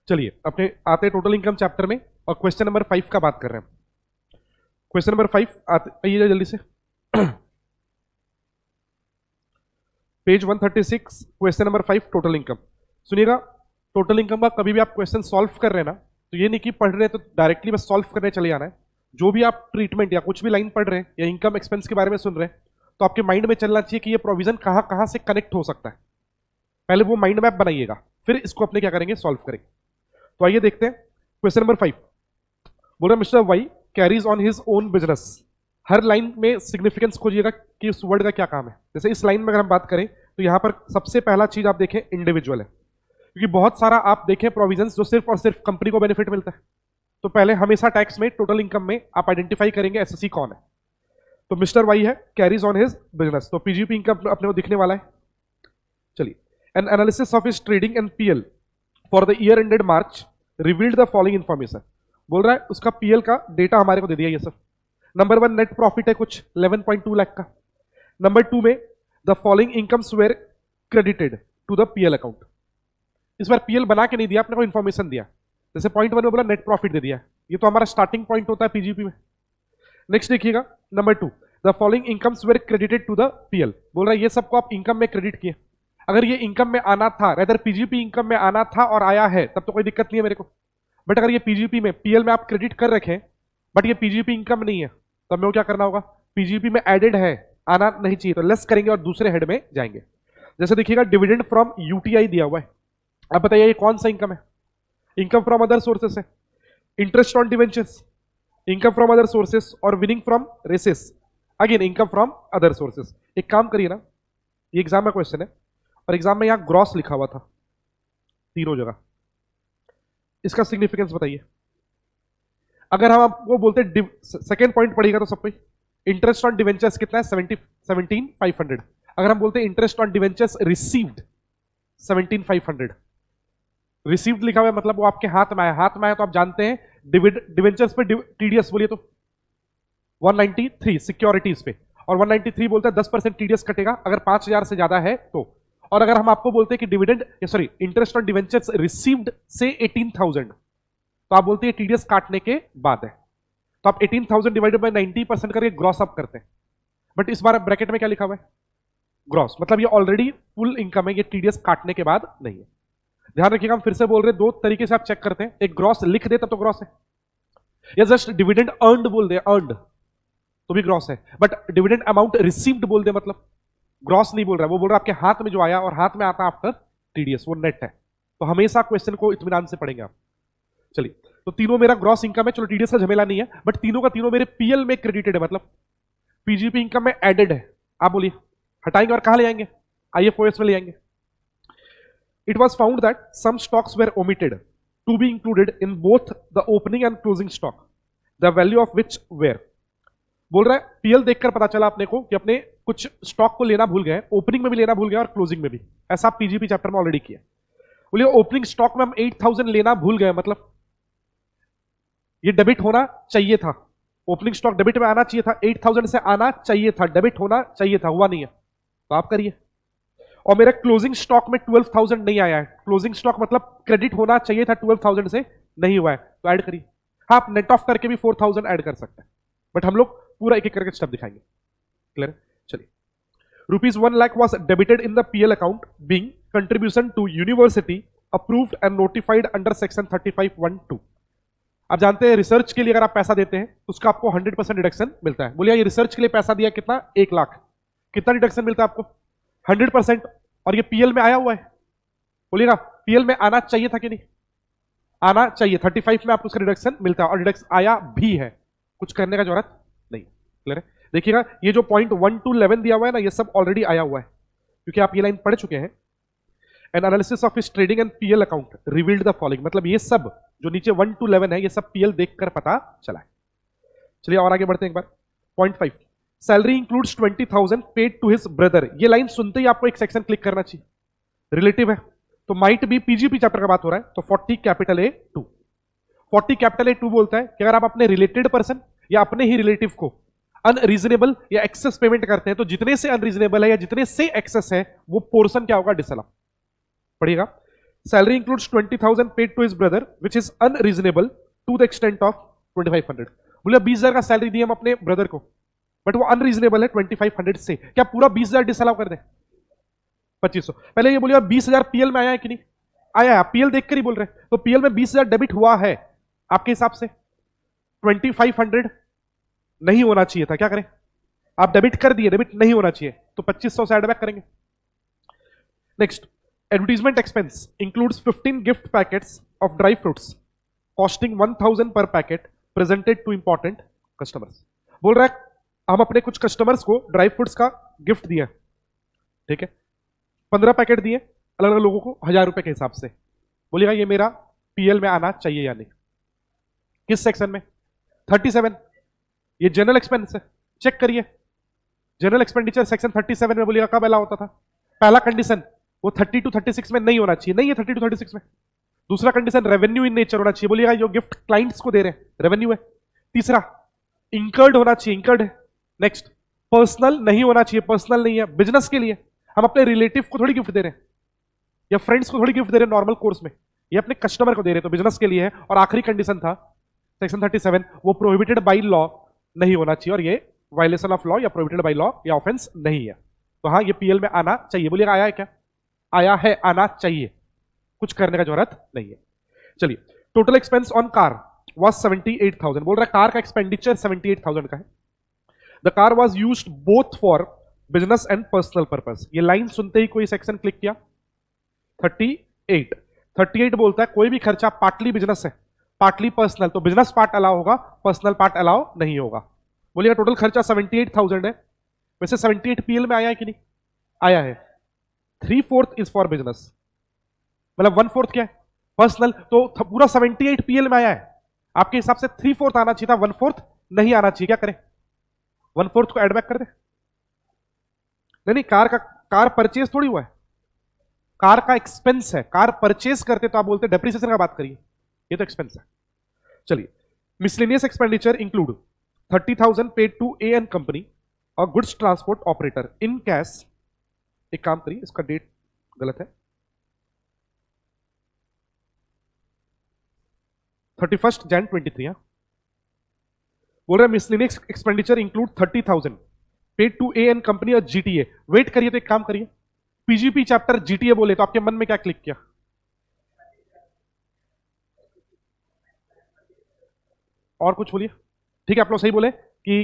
चलिए अपने आते टोटल इनकम चैप्टर में और क्वेश्चन नंबर 5 का बात कर रहे हैं। क्वेश्चन नंबर 5 आइए जल्दी से page 136 question number 5 total income. सुनिएगा, टोटल इनकम का कभी भी आप क्वेश्चन सॉल्व कर रहे हैं ना, तो ये नहीं कि पढ़ रहे हैं तो डायरेक्टली बस सॉल्व करने चले जाना है। जो भी आप ट्रीटमेंट या कुछ भी लाइन पढ़ रहे हैं या इनकम एक्सपेंस के बारे में सुन रहे हैं, तो आपके माइंड में चलना चाहिए कि ये प्रोविजन कहां कहां से कनेक्ट हो सकता है। पहले वो माइंड मैप बनाइएगा, फिर इसको अपने क्या करेंगे, सॉल्व करेंगे। तो आइए देखते हैं क्वेश्चन नंबर 5। बोल रहे mister Y carries on his own business. हर लाइन में सिग्निफिकेंस खोजिएगा कि उस वर्ड का क्या काम है। जैसे इस लाइन में अगर हम बात करें तो यहां पर सबसे पहला चीज आप देखें इंडिविजुअल है, क्योंकि बहुत सारा आप देखें प्रोविजंस जो सिर्फ और सिर्फ कंपनी को बेनिफिट मिलता है। तो पहले हमेशा टैक्स में टोटल इनकम में आप आइडेंटिफाई करेंगे एसएससी कौन है। तो मिस्टर वाई है, कैरीज ऑन हिज बिजनेस, तो पीजीपी इनकम अपने को दिखने वाला है। चलिए, N analysis of his trading and PL for the year ended March revealed the following information. बोल रहा है उसका पीएल का डेटा हमारे को दे दिया ये सब। नंबर 1 नेट प्रॉफिट है कुछ 11.2 लाख का। नंबर 2 में the following incomes were credited to the PL account. इस बार पीएल बना के नहीं दिया, आपने को इन्फॉर्मेशन दिया। जैसे पॉइंट 1 में बोला नेट प्रॉफिट दे दिया, ये तो हमारा स्टार्टिंग पॉइंट होता है पीजीपी में। नेक्स्ट देखिएगा number 2 the following incomes were credited to the PL. बोल रहा है ये सबको आप इनकम में क्रेडिट किए। अगर ये इनकम में आना था, रेदर पीजीपी इनकम में आना था और आया है, तब तो कोई दिक्कत नहीं है मेरे को। बट अगर ये पीजीपी में पीएल में आप क्रेडिट कर रखें बट ये पीजीपी इनकम नहीं है, तो हमें क्या करना होगा, पीजीपी में एडेड है, आना नहीं चाहिए, तो लेस करेंगे और दूसरे हेड में जाएंगे। जैसे देखिएगा डिविडेंड फ्रॉम यूटीआई दिया हुआ है। अब बताइए ये कौन सा इनकम है? इनकम फ्रॉम अदर सोर्सेस है। Interest on debentures, income from other sources, और winning from races, again income from other sources. एक काम करिए ना, ये एग्जाम का क्वेश्चन है और एग्जाम में यहां ग्रॉस लिखा हुआ था तीनों जगह, इसका सिग्निफिकेंस बताइए। अगर हम आपको बोलते सेकेंड पॉइंट पढ़िएगा तो सब पे इंटरेस्ट ऑन डिवेंचर्स कितना है 17,500। अगर हम बोलते interest on debentures received 17,500, received लिखा हुआ है मतलब वो आपके हाथ में आया। हाथ में आया तो आप जानते हैं डिवेंचर्स पे टीडीएस बोलिए तो 193 सिक्योरिटीज पे, और 193 बोलता है 10% टीडीएस कटेगा अगर 5,000 से ज्यादा है तो। और अगर हम आपको बोलते हैं कि dividend sorry interest on debentures received से 18,000, तो आप बोलते हैं टीडीएस काटने के बाद है, तो आप 18,000 डिवाइडेड बाय 90% करके ग्रॉस अप करते हैं। बट इस बार ब्रैकेट में क्या लिखा हुआ है, ग्रॉस, मतलब ये ऑलरेडी फुल इनकम है, ये टीडीएस काटने के बाद नहीं है। ध्यान रखिएगा, हम फिर से बोल रहे हैं, दो तरीके से आप चेक करते हैं। एक ग्रॉस लिख दे तब तो ग्रॉस है, या जस्ट डिविडेंड अर्नड बोल दे, अर्नड तो भी ग्रॉस है। बट डिविडेंड अमाउंट रिसीव्ड बोल दे मतलब ग्रॉस नहीं बोल रहा है, वो बोल रहा है आपके हाथ में जो आया, और हाथ में आता आफ्टर टीडीएस, वो नेट है। तो हमेशा क्वेश्चन को इत्मीनान से पढ़ेंगे आप। चलिए, तो तीनों मेरा ग्रॉस इनकम है, चलो टीडीएस का झमेला नहीं है, बट तीनों का तीनों मेरे पीएल में क्रेडिटेड है, मतलब पीजीपी इनकम में एडेड है। आप बोलिए हटाएंगे और कहां ले आएंगे, आईएफओएस में ले आएंगे। It was found that some stocks were omitted to be included in both the opening and closing stock, the value of which were. बोल रहा है पीएल देखकर पता चला अपने को कि अपने कुछ स्टॉक को लेना भूल गए, ओपनिंग में भी लेना भूल गए और क्लोजिंग में भी। ऐसा आप पीजीपी चैप्टर में ऑलरेडी किया। बोलिए ओपनिंग स्टॉक में हम 8,000 लेना भूल गए, मतलब ये डेबिट होना चाहिए था, ओपनिंग स्टॉक डेबिट में आना चाहिए था, 8,000 से आना चाहिए था, डेबिट होना चाहिए था, हुआ नहीं है, तो आप करिए। और मेरा क्लोजिंग स्टॉक में 12,000 नहीं आया है, क्लोजिंग स्टॉक मतलब क्रेडिट होना चाहिए था 12,000 से, नहीं हुआ है, तो ऐड करिए। हाँ, आप नेट ऑफ करके भी 4,000 ऐड कर सकते हैं, बट हम लोग पूरा एक एक करके स्टेप दिखाएंगे। क्लियर? चलिए, ₹1 lakh was debited in the PL account being contribution to university approved and notified under section 35(1)(2)। आप जानते हैं रिसर्च के लिए अगर आप पैसा देते हैं तो उसका आपको 100% डिडक्शन मिलता है। बोलिए ये रिसर्च के लिए पैसा दिया कितना, 1 लाख, कितना डिडक्शन मिलता है आपको 100%, और ये पीएल में आया हुआ है। बोलिएगा पीएल में आना चाहिए था कि नहीं, आना चाहिए, 35 में आपको उसका डिडक्शन मिलता है, और डिडक्शन आया भी है, कुछ करने का जरूरत नहीं। क्लियर है? देखिएगा ये जो पॉइंट 1 to 11 दिया हुआ है ना, ये सब ऑलरेडी आया हुआ है, क्योंकि आप ये लाइन पढ़ चुके हैं। N analysis of his trading and PL account revealed the following, मतलब ये सब जो नीचे 1 to 11 है, ये सब पीएल देखकर पता चला है। चलिए और आगे बढ़ते हैं एक बार। Point 5 salary includes 20,000 paid to his brother. ये लाइन सुनते ही आपको एक सेक्शन क्लिक करना चाहिए, रिलेटिव है तो माइट बी पीजीपी चैप्टर का बात हो रहा है, तो 40 कैपिटल A2। 40 कैपिटल A2 बोलता है कि अगर आप अपने रिलेटेड पर्सन या अपने ही रिलेटिव को अनरीजनेबल या एक्सेस पेमेंट करते हैं, तो जितने से अनरीजनेबल है या जितने से एक्सेस है वो पोर्शन क्या होगा, डिसअलाउ। पढ़िएगा, salary includes 20,000 paid to his brother which is unreasonable to the extent of 2500। बोले 20,000 का सैलरी दिया हम अपने ब्रदर को, बट वो अनरीजनेबल है 2500 से। क्या पूरा 20,000 डिसअलाउ कर दे? 2500। पहले ये बोलिए 20,000 पीएल में आया है कि नहीं आया है? आप पीएल देखकर ही बोल रहे हैं, तो पीएल में 20,000 डेबिट हुआ है आपके हिसाब से? 2500 नहीं होना चाहिए था, क्या करें? आप डेबिट कर दिए, डेबिट नहीं होना चाहिए, तो 2500 से एडबैक करेंगे। Next, advertisement expense includes 15 gift packets of dry fruits costing 1000 पर packet presented two important customers. बोल रहा है हम अपने कुछ कस्टमर्स को ड्राई फ्रूट्स का गिफ्ट दिया, ठीक है, 15 पैकेट दिए अलग अलग लोगों को 1000 रुपए के हिसाब से। बोलिएगा ये मेरा पीएल में आना चाहिए या नहीं? किस सेक्शन में? 37। ये जनरल एक्सपेंस है, चेक करिए जनरल एक्सपेंडिचर सेक्शन 37 में। बोलिएगा कब अलाउ होता था? पहला कंडीशन वो 30 to 36 में नहीं होना चाहिए, नहीं है 30 to 36 में। दूसरा कंडीशन रेवेन्यू इन नेचर होना चाहिए। बोलिएगा जो गिफ्ट क्लाइंट्स को दे रहे हैं रेवेन्यू है। तीसरा इंकर्ड होना चाहिए, इंकर्ड है। नेक्स्ट, पर्सनल नहीं होना चाहिए, पर्सनल नहीं है, बिजनेस के लिए। हम अपने रिलेटिव को थोड़ी गिफ्ट दे रहे हैं या फ्रेंड्स को थोड़ी गिफ्ट दे रहे हैं नॉर्मल कोर्स में, ये अपने कस्टमर को दे रहे हैं, तो बिजनेस के लिए है। और आखिरी कंडीशन था सेक्शन 37, वो प्रोहिबिटेड बाई लॉ नहीं होना चाहिए, और ये वायलेशन ऑफ लॉ या प्रोहिबिटेड बाई लॉ या ऑफेंस नहीं है। तो हाँ, ये पीएल में आना चाहिए। बोलिएगा आया है क्या? आया है, आना चाहिए, कुछ करने का जरूरत नहीं है। चलिए, total expense on car was 78,000। बोल रहा है कार का एक्सपेंडिचर 78,000 का है। The car was used both for business and personal purpose. ये लाइन सुनते ही कोई सेक्शन क्लिक किया? 38 बोलता है कोई भी खर्चा पार्टली बिजनेस है पार्टली पर्सनल, तो बिजनेस पार्ट अलाउ होगा, पर्सनल पार्ट अलाउ नहीं होगा। बोलिएगा टोटल खर्चा 78,000 है। वैसे 78 पीएल में आया है कि नहीं? आया है। 3/4 इज फॉर बिजनेस, मतलब 1/4 क्या है? पर्सनल। तो पूरा 78 पीएल में आया है। आपके हिसाब से 3/4 आना चाहिए था, 1/4 नहीं आना चाहिए। क्या करें? 1/4 को एडबैक कर दे। नहीं, कार परचेज थोड़ी हुआ है, कार का एक्सपेंस है। कार परचेज करते तो आप बोलते डेप्रिसिएशन का बात करिए, ये तो एक्सपेंस है। चलिए, miscellaneous expenditure include 30,000 paid to A N company और goods transport operator in cash. एक काम करिए, इसका डेट गलत है, 31 Jan 23। बोल रहे miscellaneous expenditure include 30,000 paid to A N company और जीटीए। वेट करिए, तो एक काम करिए, पीजीपी चैप्टर जीटीए बोले तो आपके मन में क्या क्लिक किया? और कुछ बोलिए। ठीक है, आप लोग सही बोले कि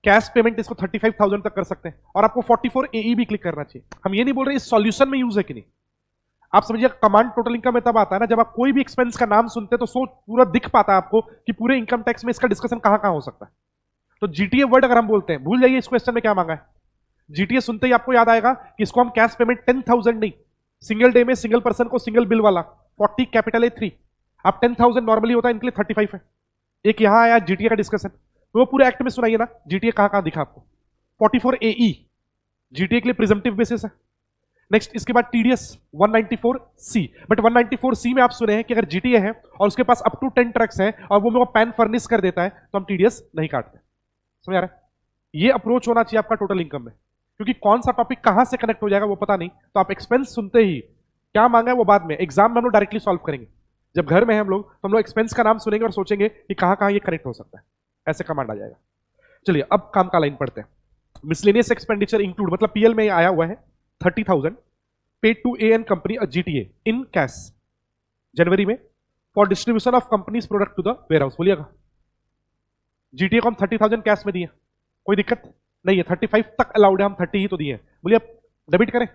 कैश पेमेंट इसको 35,000 तक कर सकते हैं, और आपको 44 AE भी क्लिक करना चाहिए। हम ये नहीं बोल रहे इस सॉल्यूशन में यूज है कि नहीं। आप समझिए कमांड टोटल इनकम में तब आता है ना जब आप कोई भी एक्सपेंस का नाम सुनते हैं तो सोच पूरा दिख पाता है आपको कि पूरे इनकम टैक्स में इसका डिस्कशन कहां कहां हो सकता है। तो जीटीए वर्ड अगर हम बोलते हैं, भूल जाइए इस क्वेश्चन में क्या मांगा है। जीटीए सुनते ही आपको याद आएगा कि इसको हम कैश पेमेंट 10,000 नहीं, सिंगल डे में सिंगल पर्सन को सिंगल बिल वाला 40 कैपिटल A3, आप 10,000 नॉर्मली होता है, इनके लिए 35 है। एक यहां आया जीटीए का डिस्कशन, तो वो पूरे एक्ट में सुनाइए ना जीटीए कहां कहां दिखा आपको। 44 AE जीटीए के लिए प्रिजम्पटिव बेसिस है। नेक्स्ट, इसके बाद टीडीएस 194C, बट 194C में आप सुने हैं कि अगर जीटीए है और उसके पास अप टू 10 ट्रक्स है और वो मेरे को पैन फर्निश कर देता है तो हम टीडीएस नहीं काटते। समझ आ रहा है? ये अप्रोच होना चाहिए आपका टोटल इनकम में, क्योंकि कौन सा टॉपिक कहां से कनेक्ट हो जाएगा वो पता नहीं। तो आप एक्सपेंस सुनते ही क्या मांगा है वो बाद में एग्जाम में हम लोग डायरेक्टली सॉल्व करेंगे। जब घर में हम लोग तो हम लोग एक्सपेंस का नाम सुनेंगे और सोचेंगे कि कहां कहां ये कनेक्ट हो सकता है, ऐसे कमांड आ जाएगा। चलिए अब काम का लाइन पढ़ते हैं। मिसलेनियस एक्सपेंडिचर इंक्लूड, मतलब पीएल में आया हुआ है 30,000 paid to A N company और जीटीए इन कैश जनवरी में for distribution of companies product to the warehouse. बोलिएगा जीटीए को हम 30,000 कैश में दिए, कोई दिक्कत नहीं है, 35 तक अलाउड है, हम 30 ही तो दिए। बोलिए डेबिट करें?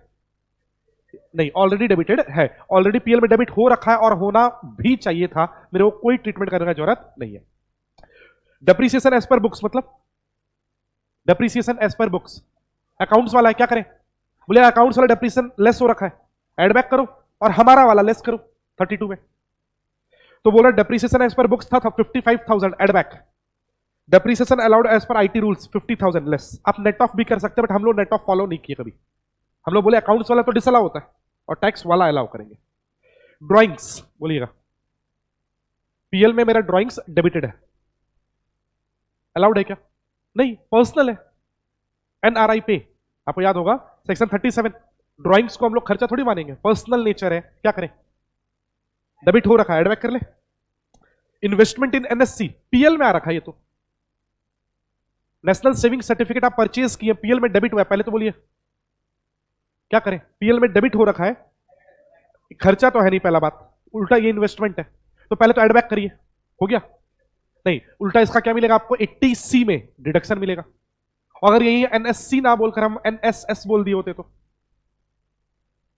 नहीं, ऑलरेडी डेबिटेड है, ऑलरेडी पीएल में डेबिट हो रखा है और होना भी चाहिए था, मेरे को कोई ट्रीटमेंट करने की जरूरत नहीं है। डेप्रिसिएशन एज पर बुक्स, मतलब depreciation as per books accounts वाला है, क्या करें? बोले अकाउंट्स वाला डेप्रिसिएशन लेस हो रखा है, एड बैक करो, और हमारा वाला लेस करो 32 में। तो बोला डेप्रिसिएशन एज पर बुक्स था 55,000 add back, depreciation allowed as per IT rules 50,000 less. आप नेट ऑफ भी कर सकते हैं, बट हम लोग नेट ऑफ फॉलो नहीं किए कभी। हम लोग बोले अकाउंट्स वाला तो डिसअलाउ होता है और टैक्स वाला अलाउ करेंगे। ड्राइंग्स, बोलिएगा पीएल में मेरा ड्राइंग्स डेबिटेड है, अलाउड है क्या? नहीं, पर्सनल है। एनआरआई पे आपको याद होगा सेक्शन 37, ड्राइंग्स को हम लोग खर्चा थोड़ी मानेंगे, पर्सनल नेचर है, क्या करें? डेबिट हो रखा है, एडबैक कर ले। इन्वेस्टमेंट इन एनएससी, पीएल में आ रखा है ये तो। नेशनल सेविंग सर्टिफिकेट आप परचेज किए, पीएल में डेबिट हुआ है, पहले तो बोलिए क्या करें। पीएल में डेबिट हो रखा है, खर्चा तो है नहीं, पहला बात, उल्टा ये इन्वेस्टमेंट है, तो पहले तो एडबैक करिए। हो गया? नहीं, उल्टा इसका क्या मिलेगा आपको, 80C में डिडक्शन मिलेगा। अगर यही एनएससी ना बोलकर हम एनएसएस बोल दिए होते तो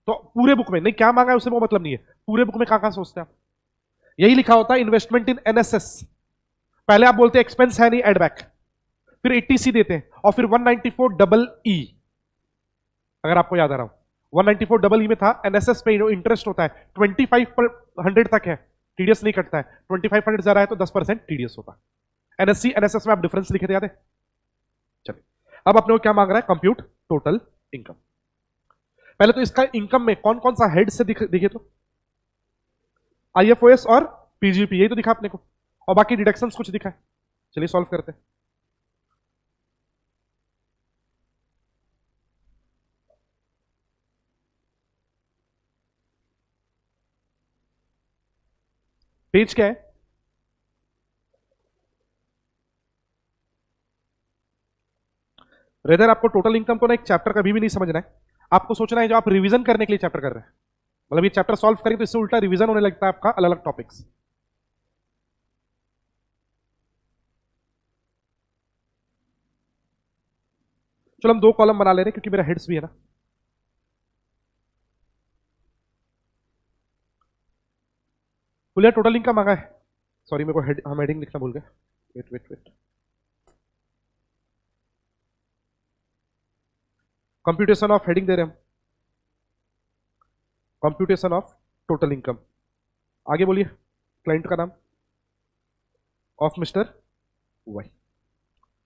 पूरे बुक में नहीं, क्या मांगा है उसे वो मतलब नहीं है, पूरे बुक में कहां सोचते हैं आप, यही लिखा होता है इन्वेस्टमेंट इन एनएसएस। पहले आप बोलते एक्सपेंस है नहीं, एडबैक, फिर 80C देते हैं, और फिर 194EE, अगर आपको याद आ रहा हो 194EE में था एनएसएस पे इंटरेस्ट होता है 2500 तक है, टीडीएस नहीं कटता है, 2500 जा रहा है तो 10% टीडीएस होता है। एनएससी एनएसएस में आप डिफरेंस लिखे थे, याद है? चलिए, अब अपने को क्या मांग रहा है, कंप्यूट टोटल इनकम। पहले तो इसका इनकम में कौन कौन सा हेड से दिखे तो आईएफओएस और पीजीपी, यही तो दिखा अपने को, और बाकी डिडक्शंस कुछ दिखा है। चलिए सॉल्व करते हैं। पेज क्या है, रेदर आपको टोटल इनकम को ना एक चैप्टर कभी भी नहीं समझना है, आपको सोचना है जो आप रिवीजन करने के लिए चैप्टर कर रहे हैं, मतलब ये चैप्टर सॉल्व करें तो इससे उल्टा रिवीजन होने लगता है आपका अलग अलग टॉपिक्स। चलो हम 2 कॉलम बना ले रहे हैं क्योंकि मेरा हेड्स भी है ना। बोलिए टोटल इनकम मांगा है, सॉरी मेरे को हम हेडिंग लिखना भूल गए, wait wait wait, computation of heading दे रहे हम, कंप्यूटेशन ऑफ टोटल इनकम। आगे बोलिए क्लाइंट का नाम, ऑफ मिस्टर वाई,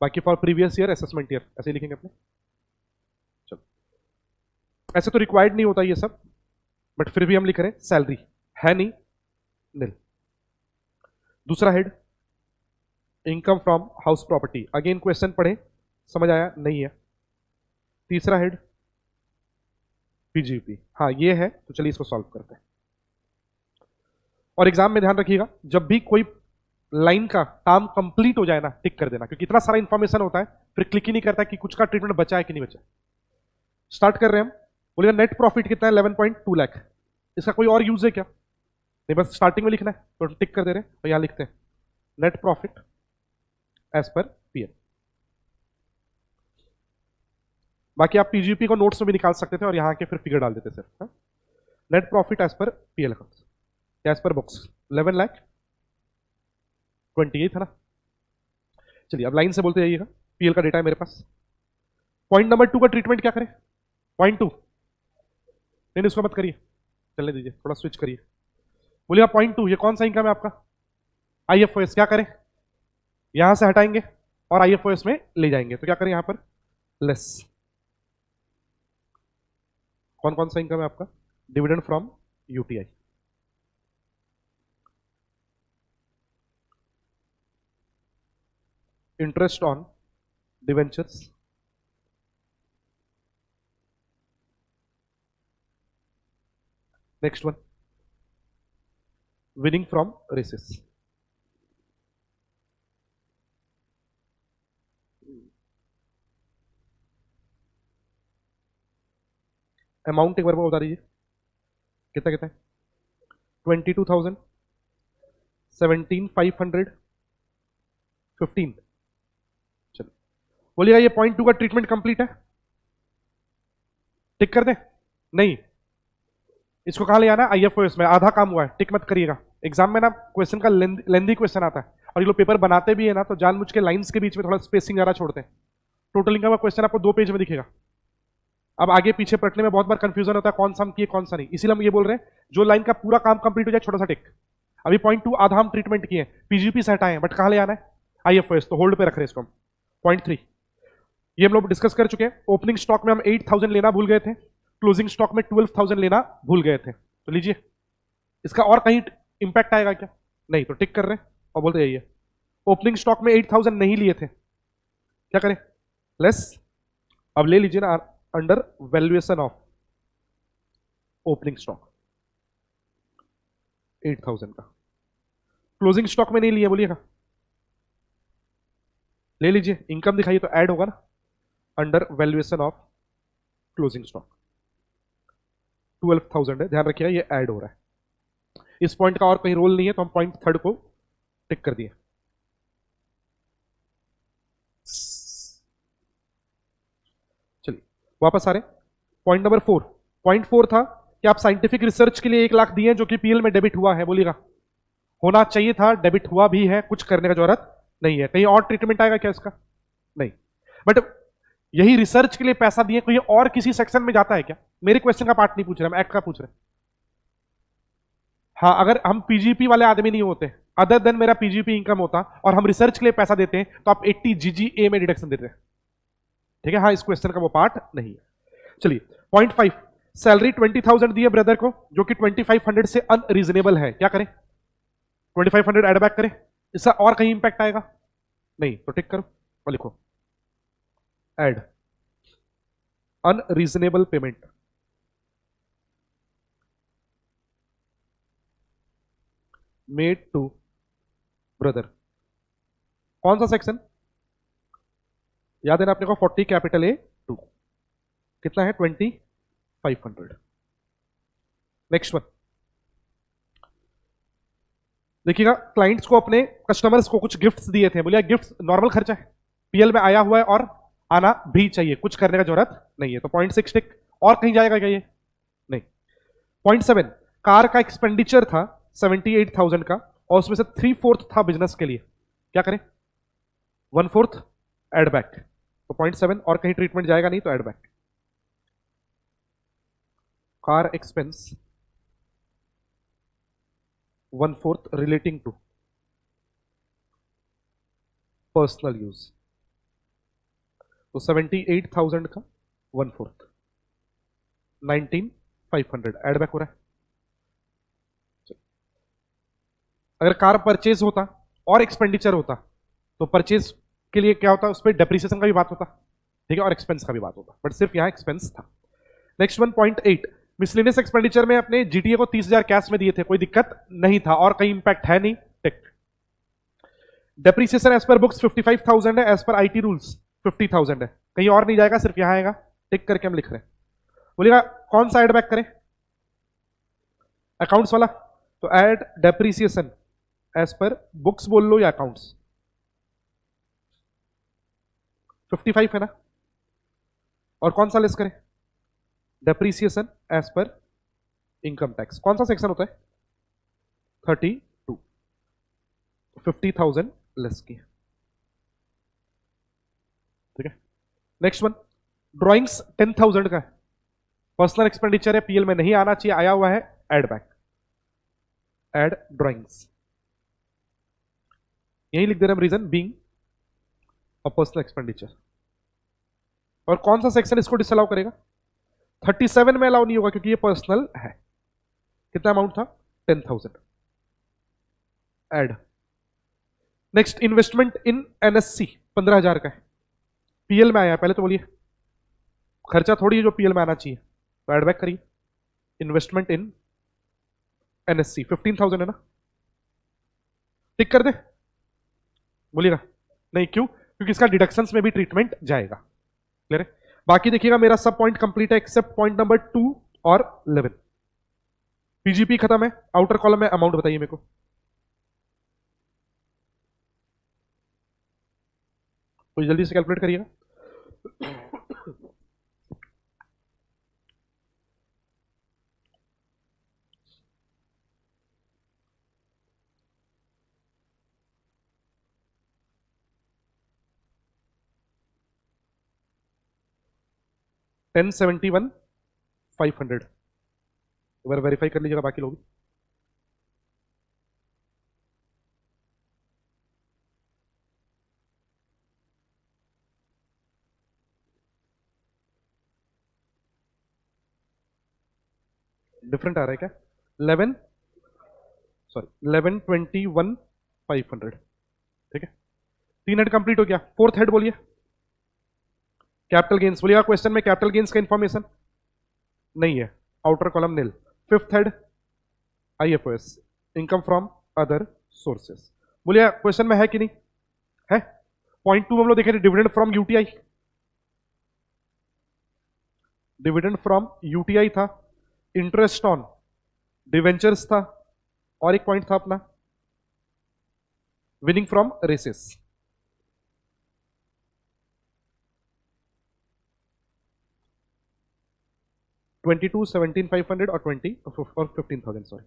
बाकी for previous year assessment year ऐसे लिखेंगे अपने। चलो, ऐसे तो रिक्वायर्ड नहीं होता ये सब, बट फिर भी हम लिख रहे हैं, सैलरी है नहीं, नील। दूसरा head income from house property, again question पढ़े, समझ आया नहीं है। तीसरा हेड पीजीपी, हाँ ये है, तो चलिए इसको सॉल्व करते हैं। और एग्जाम में ध्यान रखिएगा, जब भी कोई लाइन का काम कंप्लीट हो जाए ना, टिक कर देना, क्योंकि इतना सारा इंफॉर्मेशन होता है फिर क्लिक ही नहीं करता कि कुछ का ट्रीटमेंट बचा है कि नहीं बचा। स्टार्ट कर रहे हैं हम, बोलिएगा नेट प्रॉफिट कितना है, 11.2 लाख। इसका कोई और यूज है क्या? नहीं, बस स्टार्टिंग में लिखना है तो टिक कर दे रहे हैं, और यहां लिखते हैं net profit as per PL. बाकी आप पीजीपी को नोट्स में भी निकाल सकते थे और यहां के फिर फिगर डाल देते sir. Net profit as per PL account, as per books 11,28 था ना। चलिए अब लाइन से बोलते जाइएगा, पीएल का डेटा है मेरे पास। पॉइंट नंबर 2 का ट्रीटमेंट क्या करें, पॉइंट 2 नहीं, इसको मत करिए, चलने दीजिए, थोड़ा स्विच करिए। बोलिए पॉइंट 2, ये कौन सा इनकम है आपका, आईएफओएस। क्या करें, यहां से हटाएंगे और आईएफओएस में ले जाएंगे, तो क्या करें यहां पर लेस। कौन कौन सा इनकम है आपका, dividend from UTI, interest on debentures, next one winning from races, amount एक बार बता दीजिए कितना कितना है, 22,000, 17,515। चलो बोलिएगा ये पॉइंट 2 का ट्रीटमेंट कंप्लीट है, टिक कर दे। नहीं, इसको कहां ले आना, आईएफओएस में, आधा काम हुआ है, टिक मत करिएगा। एग्जाम में ना क्वेश्चन का लेंदी क्वेश्चन आता है, और ये लोग पेपर बनाते भी है ना तो जानबूझ के लाइंस के बीच में थोड़ा स्पेसिंग ज्यादा छोड़ते हैं। टोटल इनकम का क्वेश्चन आपको 2 पेज में दिखेगा। अब आगे पीछे पढ़ने में बहुत बार कंफ्यूजन होता है, कौन सा हम किए कौन सा नहीं, इसीलिए हम ये बोल रहे हैं जो लाइन का पूरा काम कंप्लीट हो जाए छोटा सा टिक। अभी पॉइंट 2 आधा हम ट्रीटमेंट किए, पीजीपी से हटाए, बट कहां ले आना है, आईएफओएस, तो होल्ड पे रख रहे हैं इसको हम। पॉइंट 3 ये हम लोग डिस्कस कर चुके हैं, ओपनिंग स्टॉक में हम 8,000 लेना भूल गए थे, क्लोजिंग स्टॉक में 12,000 लेना भूल गए थे, तो लीजिए इसका और कहीं इंपैक्ट आएगा क्या, नहीं, तो टिक कर रहे हैं और बोलते जाइए ओपनिंग स्टॉक में 8,000 नहीं लिए थे, क्या करें, लेस। अब ले लीजिए ना under valuation of opening stock, 8,000 का क्लोजिंग स्टॉक में नहीं लिया, बोलिएगा ले लीजिए, इनकम दिखाइए तो ऐड होगा ना under valuation of closing stock. 12,000 है, ध्यान रखिएगा ये ऐड हो रहा है। इस पॉइंट का और कहीं रोल नहीं है तो हम पॉइंट थर्ड को टिक कर दिए। चलिए वापस आ रहे, पॉइंट नंबर 4। पॉइंट 4 था कि आप साइंटिफिक रिसर्च के लिए 1 लाख दिए जो कि पीएल में डेबिट हुआ है, बोलिएगा होना चाहिए था, डेबिट हुआ भी है, कुछ करने का जरूरत नहीं है। कहीं और ट्रीटमेंट आएगा क्या इसका? नहीं। बट यही रिसर्च के लिए पैसा दिए, कोई और किसी सेक्शन में जाता है क्या? मेरे क्वेश्चन का पार्ट नहीं पूछ रहे, हम एक्ट का पूछ रहे। हाँ, अगर हम पीजीपी वाले आदमी नहीं होते, अदर देन मेरा पीजीपी इनकम होता और हम रिसर्च के लिए पैसा देते हैं तो आप 80 जीजीए में डिडक्शन देते हैं, ठीक है। हाँ, इस क्वेश्चन का वो पार्ट नहीं है। चलिए पॉइंट 5, सैलरी 20,000 दिए ब्रदर को जो कि 2500 से अनरीजनेबल है, क्या करें? 2500 एड बैक करें, इसका और कहीं इंपैक्ट आएगा? नहीं, तो टिक करो और लिखो add unreasonable payment made to brother. कौन सा सेक्शन याद है ना अपने को? 40 कैपिटल ए 2 कितना है? 2500। नेक्स्ट वन देखिएगा, क्लाइंट्स को अपने कस्टमर्स को कुछ गिफ्ट्स दिए थे, बोलिए गिफ्ट्स नॉर्मल खर्चा है, पीएल में आया हुआ है और आना भी चाहिए, कुछ करने का जरूरत नहीं है, तो 0.6 टिक। और कहीं जाएगा क्या ये? नहीं। पॉइंट 7, कार का एक्सपेंडिचर था 78,000 का और उसमें से 3/4 था बिजनेस के लिए, क्या करें? 1/4 एड बैक, तो 0.7 और कहीं ट्रीटमेंट जाएगा नहीं, तो add back. Car expense 1/4 relating to personal use, तो 78,000 का 1/4 19,500 एड बैक हो रहा है। अगर कार परचेज होता और एक्सपेंडिचर होता तो परचेज के लिए क्या होता? उस पर डेप्रिसिएशन का भी बात होता, ठीक है, और एक्सपेंस का भी बात होता, बट सिर्फ यहां एक्सपेंस था। Next one point 8, miscellaneous expenditure में अपने जीटीए को 30,000 कैश में दिए थे, कोई दिक्कत नहीं था और कहीं इंपैक्ट है नहीं, टिक। डेप्रिसिएशन एज पर बुक्स 55,000 है, एज पर आईटी रूल्स 50,000 है, कहीं और नहीं जाएगा, सिर्फ यहां आएगा, टिक करके हम लिख रहे हैं। बोलिएगा कौन सा एड बैक करें? अकाउंट्स वाला, तो add depreciation as per books बोल लो या अकाउंट्स। 55 है ना, और कौन सा लेस करें? Depreciation as per income tax. कौन सा सेक्शन होता है? 32, 50,000 लेस की, ठीक है। नेक्स्ट वन, ड्राइंग्स 10,000 का है, पर्सनल एक्सपेंडिचर है, पीएल में नहीं आना चाहिए, आया हुआ है, एड बैक, एड ड्राइंग्स, यही लिख दे रहे हम, reason being a personal expenditure. और कौन सा सेक्शन इसको डिसअलाउ करेगा? 37 में अलाउ नहीं होगा क्योंकि ये पर्सनल है। कितना अमाउंट था? 10,000, add. Next, investment in NSC 15,000 का है, पीएल में आया है, पहले तो बोलिए खर्चा थोड़ी है जो पीएल में आना चाहिए, तो एड बैक करिए। इन्वेस्टमेंट इन एनएससी 15,000 है ना, टिक कर दे, बोलिएगा नहीं, क्यों? क्योंकि इसका डिडक्शंस में भी ट्रीटमेंट जाएगा, क्लियर है। बाकी देखिएगा मेरा सब पॉइंट कंप्लीट है एक्सेप्ट पॉइंट नंबर 2 और 11। पीजीपी खत्म है, आउटर कॉलम में अमाउंट बताइए मेरे को, तो जल्दी से कैलकुलेट करिएगा। $1071,500 एक बार वेरीफाई कर लीजिएगा बाकी लोग। डिफरेंट आ रहा है क्या? 1121,500, ठीक है। 3 हेड कंप्लीट हो गया, 4th हेड बोलिए, कैपिटल गेन्स। बोलिएगा क्वेश्चन में कैपिटल गेन्स का इंफॉर्मेशन नहीं है, outer column nil. 5th head IFOS income from other sources. बोलिए क्वेश्चन में है कि नहीं है? पॉइंट 2 में हम लोग देखें dividend from UTI, dividend from UTI था, इंटरेस्ट ऑन डिवेंचर्स था, और एक पॉइंट था अपना विनिंग फ्रॉम रेसेस। $22, $17,500 और 20 और 15,000 सॉरी।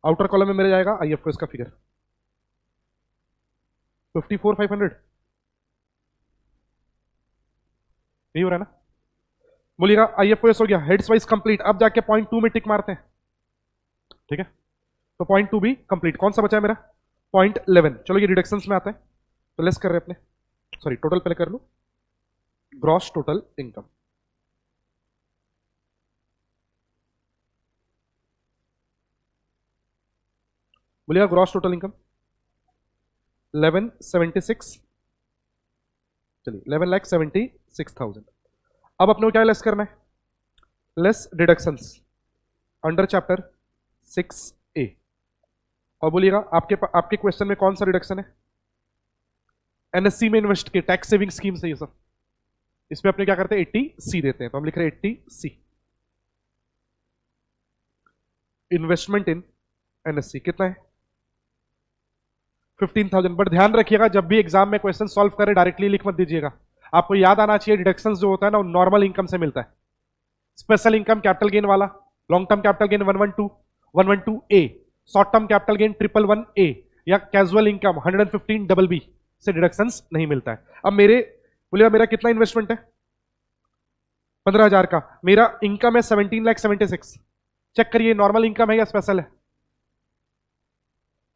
आउटर कॉलम में मेरे जाएगा आईएफओएस का फिगर 54,500, यही हो रहा है ना? बोलिएगा आईएफओएस हो गया, हेड्स वाइज कंप्लीट। अब जाके पॉइंट 2 में टिक मारते हैं, ठीक है? तो पॉइंट 2 भी कंप्लीट। कौन सा बचा है मेरा? पॉइंट 11। चलो ये रिडक्शंस में आता है, तो लेस कर रहे हैं अपने, सॉरी टोटल पहले कर लो, ग्रॉस टोटल इनकम। बोलिएगा ग्रॉस टोटल इनकम 1176, चलिए 11,76,000। अब अपने को क्या लेस करना है? Less deductions under chapter 6A। और बोलिएगा आपके क्वेश्चन में कौन सा रिडक्शन है? एनएससी में इन्वेस्ट के टैक्स सेविंग स्कीम से ये सब, इसमें अपने क्या करते हैं 80C देते हैं, तो हम लिख रहे हैं 80C इन्वेस्टमेंट इन एनएससी। कितना है? 15,000। बट ध्यान रखिएगा जब भी एग्जाम में क्वेश्चन सॉल्व करें डायरेक्टली लिख मत दीजिएगा, आपको याद आना चाहिए डिडक्शंस जो होता है ना वो नॉर्मल इनकम से मिलता है। स्पेशल इनकम कैपिटल गेन वाला, long term capital gain 112A, short term capital gain 111A, या कैजुअल इनकम 115BB से डिडक्शंस नहीं मिलता है। अब बोलिएगा मेरा कितना इन्वेस्टमेंट है? 15,000 का। मेरा इनकम है 17,76,000। चेक करिए नॉर्मल इनकम है या स्पेशल है?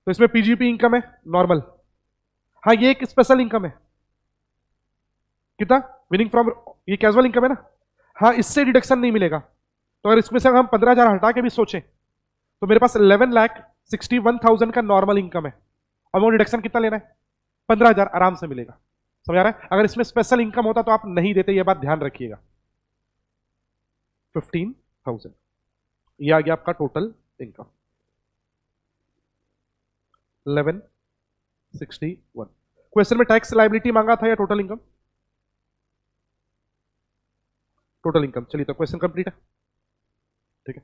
तो इसमें पीजीपी इनकम है नॉर्मल, हाँ ये एक स्पेशल इनकम है। कितना? विनिंग फ्रॉम, ये कैजुअल इनकम है ना, हाँ इससे डिडक्शन नहीं मिलेगा। तो अगर इसमें से हम 15,000 हटा के भी सोचें तो मेरे पास 11,61,000 का नॉर्मल इनकम है, और वो डिडक्शन कितना लेना है? 15,000 आराम से मिलेगा। समझ आ रहा है? अगर इसमें स्पेशल इनकम होता तो आप नहीं देते, ये बात ध्यान रखिएगा। 15,000 ये आ गया आपका टोटल इनकम 1161। क्वेश्चन में टैक्स लायबिलिटी मांगा था या टोटल इनकम? Total income. चलिए तो क्वेश्चन कंप्लीट है, ठीक है?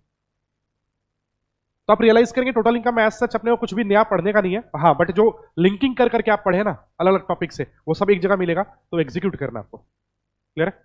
तो आप रियलाइज करेंगे टोटल इनकम में एज सच अपने को कुछ भी नया पढ़ने का नहीं है, हाँ बट जो लिंकिंग कर करके आप पढ़े ना अलग अलग टॉपिक से, वो सब एक जगह मिलेगा, तो एग्जीक्यूट करना आपको। क्लियर है?